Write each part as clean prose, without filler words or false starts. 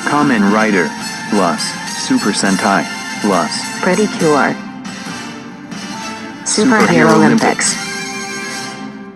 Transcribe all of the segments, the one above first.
Kamen Rider plus Super Sentai plus Pretty Cure. Super Herolympics.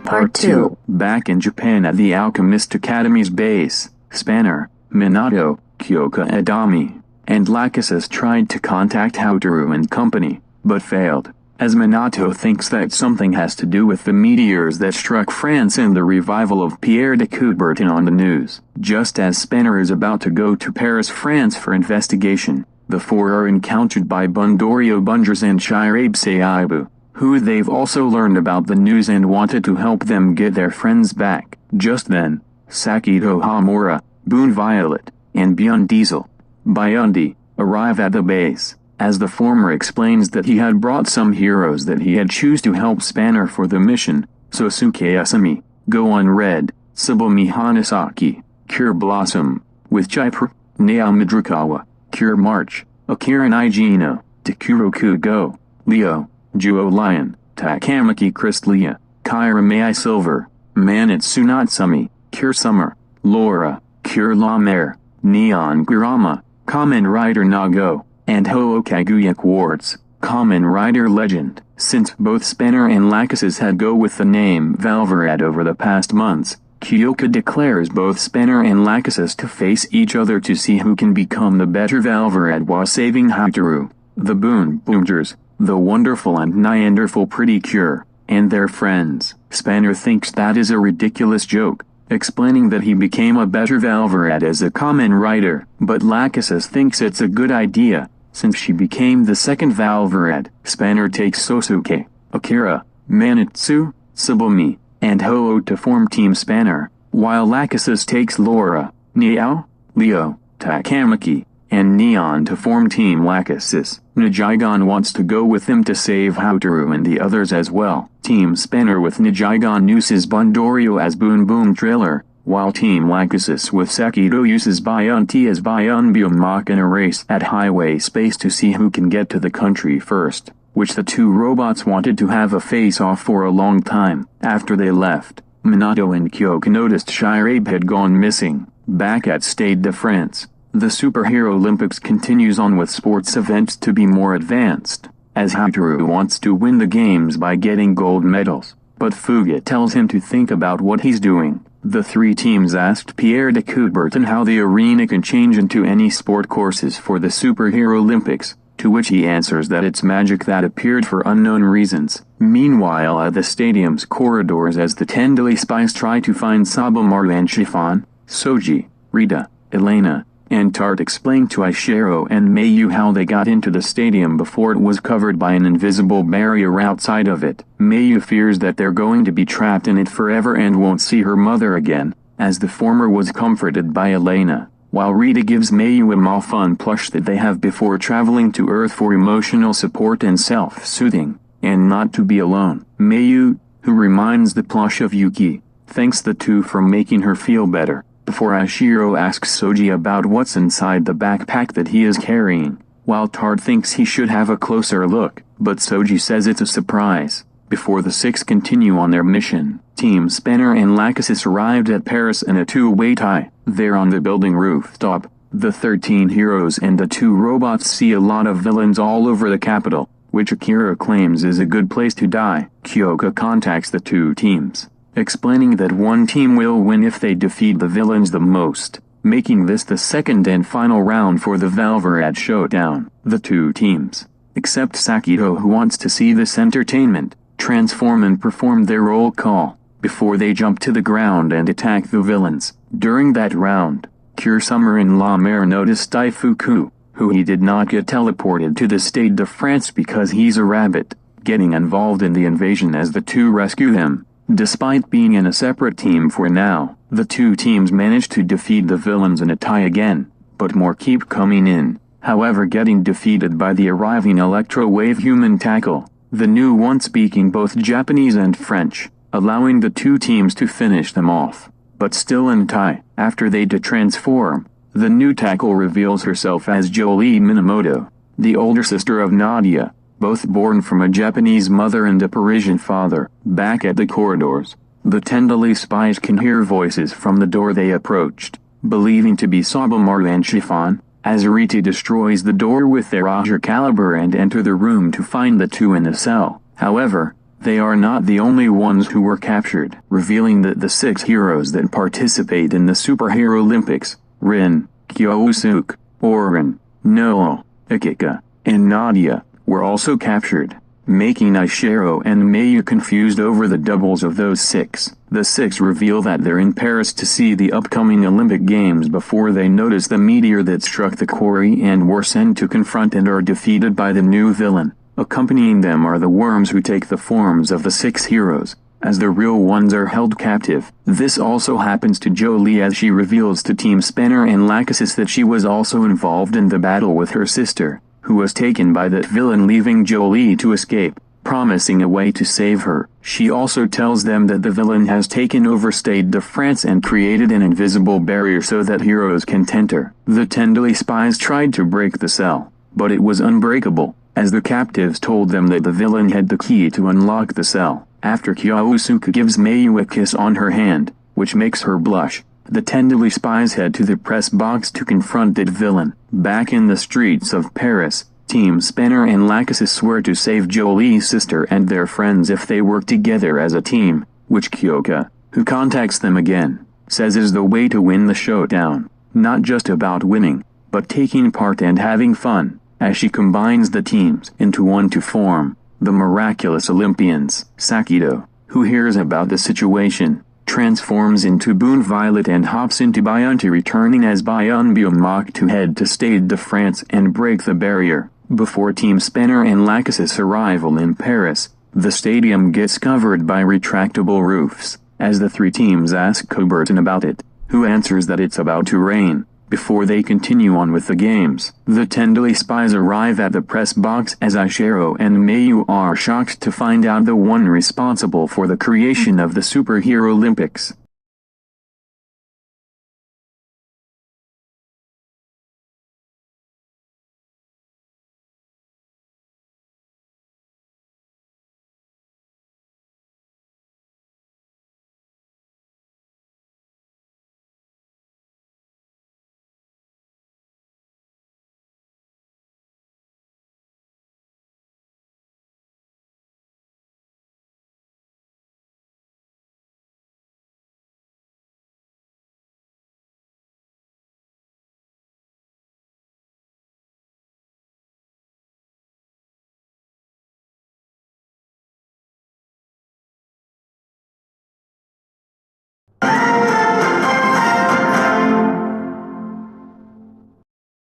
Part 2. Back in Japan at the Alchemist Academy's base, Spanner, Minato, Kyoka Adami, and Lachesis tried to contact Hotaru and company, but failed, as Minato thinks that something has to do with the meteors that struck France and the revival of Pierre de Coubertin on the news. Just as Spanner is about to go to Paris, France for investigation, the four are encountered by Bundorio Bungers and Shirabe Saibu, who they've also learned about the news and wanted to help them get their friends back. Just then, Sakito Hamura, Boone Violet, and Byun Diesel, Byundi, arrive at the base, as the former explains that he had brought some heroes that he had choose to help Spanner for the mission: Sosuke Asami, Go Unread, Tsubumi Hanasaki, Cure Blossom, with Chipper, Nao Midrukawa, Cure March, Akira Nigino, Takuroku Go, Leo, Juo Lion, Takamaki Crystlia, Kyra Mai Silver, Manitsu Natsumi, Cure Summer, Laura, Cure La Mer, Neon Gurama, Kamen Rider Nago, and Ho Kaguya Quartz, Kamen Rider Legend. Since both Spanner and Lachesis had go with the name Valverad over the past months, Kyoka declares both Spanner and Lachesis to face each other to see who can become the better Valverad while saving Hotaru, the Boon Boomers, the wonderful and Neanderthal Pretty Cure, and their friends. Spanner thinks that is a ridiculous joke, explaining that he became a better Valverad as a Kamen Rider, but Lachesis thinks it's a good idea, since she became the second Valverad. Spanner takes Sosuke, Akira, Manitsu, Tsubumi, and Ho-Oh to form Team Spanner, while Lachesis takes Laura, Nao, Leo, Takamaki, and Neon to form Team Lachesis. Nijigon wants to go with them to save Hotaru and the others as well. Team Spanner with Nijigon uses Bundorio as Boon Boom Trailer, while Team Lachesis with Sakito uses Byunti as Byunbyummak in a race at highway space to see who can get to the country first, which the two robots wanted to have a face-off for a long time. After they left, Minato and Kyoka noticed Shirabe had gone missing. Back at Stade de France, the Super Herolympics continues on with sports events to be more advanced, as Hotaru wants to win the games by getting gold medals, but Fuga tells him to think about what he's doing. The three teams asked Pierre de Coubertin how the arena can change into any sport courses for the Super Herolympics, to which he answers that it's magic that appeared for unknown reasons. Meanwhile, at the stadium's corridors, as the Tendai spies try to find Sabamaru and Chiffon, Soji, Rita, Elena, and Tart explain to Aishiro and Mayu how they got into the stadium before it was covered by an invisible barrier outside of it. Mayu fears that they're going to be trapped in it forever and won't see her mother again, as the former was comforted by Elena, while Rita gives Mayu a Malfun plush that they have before traveling to Earth for emotional support and self-soothing, and not to be alone. Mayu, who reminds the plush of Yuki, thanks the two for making her feel better, before Aishiro asks Soji about what's inside the backpack that he is carrying, while Tart thinks he should have a closer look, but Soji says it's a surprise. Before the six continue on their mission, Team Spanner and Lachesis arrived at Paris in a two-way tie. There on the building rooftop, the 13 heroes and the two robots see a lot of villains all over the capital, which Akira claims is a good place to die. Kyoka contacts the two teams, explaining that one team will win if they defeat the villains the most, making this the second and final round for the Valverad showdown. The two teams, except Sakito, who wants to see this entertainment, transform and perform their roll call, before they jump to the ground and attack the villains. During that round, Cure Summer and La Mer notice Daifuku, who he did not get teleported to the Stade de France because he's a rabbit, getting involved in the invasion as the two rescue him. Despite being in a separate team for now, the two teams manage to defeat the villains in a tie again, but more keep coming in, however getting defeated by the arriving Electro-Wave Human Tackle, the new one speaking both Japanese and French, allowing the two teams to finish them off, but still in tie. After they detransform, the new Tackle reveals herself as Jolie Minamoto, the older sister of Nadia, both born from a Japanese mother and a Parisian father. Back at the corridors, the Tendai spies can hear voices from the door they approached, believing to be Sabamaru and Chiffon, as Riti destroys the door with their Roger caliber and enter the room to find the two in the cell. However, they are not the only ones who were captured, revealing that the 6 heroes that participate in the Super Herolympics, Rin, Kyosuke, Oren, Noel, Akika, and Nadia, were also captured, making Ishiro and Mayu confused over the doubles of those 6. The 6 reveal that they're in Paris to see the upcoming Olympic Games before they notice the meteor that struck the quarry and were sent to confront and are defeated by the new villain. Accompanying them are the worms who take the forms of the 6 heroes, as the real ones are held captive. This also happens to Jolie as she reveals to Team Spanner and Lachesis that she was also involved in the battle with her sister, who was taken by that villain, leaving Jolie to escape, promising a way to save her. She also tells them that the villain has taken over Stade de France and created an invisible barrier so that heroes can enter. The Tenderly spies tried to break the cell, but it was unbreakable, as the captives told them that the villain had the key to unlock the cell. After Kyosuke gives Mayu a kiss on her hand, which makes her blush, the Tenderly spies head to the press box to confront that villain. Back in the streets of Paris, Team Spanner and Lachesis swear to save Jolie's sister and their friends if they work together as a team, which Kyoka, who contacts them again, says is the way to win the showdown. Not just about winning, but taking part and having fun, as she combines the teams into one to form the Miraculous Olympians. Sakido, who hears about the situation, transforms into Boon Violet and hops into Bionti, returning as Bionbiomach to head to Stade de France and break the barrier. Before Team Spanner and Lachesis' arrival in Paris, the stadium gets covered by retractable roofs, as the 3 teams ask Coubertin about it, who answers that it's about to rain. Before they continue on with the games, the Tenderly spies arrive at the press box as Ishiro and Mayu are shocked to find out the one responsible for the creation of the Super Herolympics